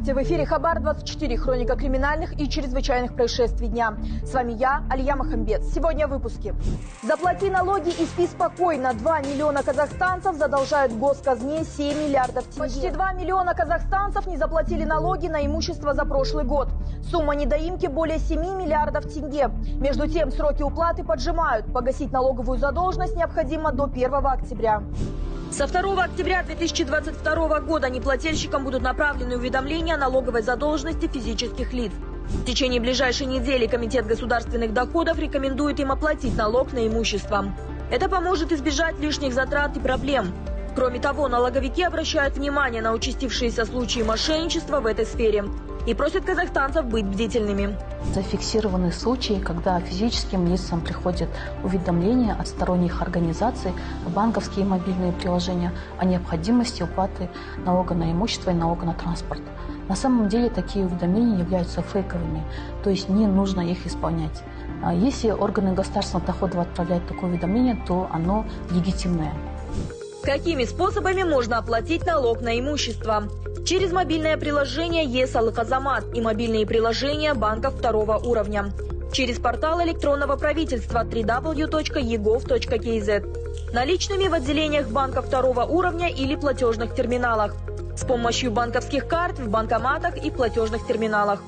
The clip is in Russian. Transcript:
Здравствуйте! В эфире Хабар-24, хроника криминальных и чрезвычайных происшествий дня. С вами я, Алия Махамбет. Сегодня в выпуске. Заплати налоги и спи спокойно. 2 миллиона казахстанцев задолжают госказне 7 миллиардов тенге. Почти 2 миллиона казахстанцев не заплатили налоги на имущество за прошлый год. Сумма недоимки более 7 миллиардов тенге. Между тем, сроки уплаты поджимают. Погасить налоговую задолженность необходимо до 1 октября. Со 2 октября 2022 года неплательщикам будут направлены уведомления о налоговой задолженности физических лиц. В течение ближайшей недели Комитет государственных доходов рекомендует им оплатить налог на имущество. Это поможет избежать лишних затрат и проблем. Кроме того, налоговики обращают внимание на участившиеся случаи мошенничества в этой сфере и просят казахстанцев быть бдительными. Зафиксированы случаи, когда физическим лицам приходят уведомления от сторонних организаций, банковские и мобильные приложения о необходимости уплаты налога на имущество и налога на транспорт. На самом деле такие уведомления являются фейковыми, то есть не нужно их исполнять. Если органы государственного дохода отправляют такое уведомление, то оно легитимное. Какими способами можно оплатить налог на имущество? Через мобильное приложение ЕС-Алказамат и мобильные приложения банков второго уровня. Через портал электронного правительства www.egov.kz. Наличными в отделениях банков второго уровня или платежных терминалах. С помощью банковских карт в банкоматах и платежных терминалах.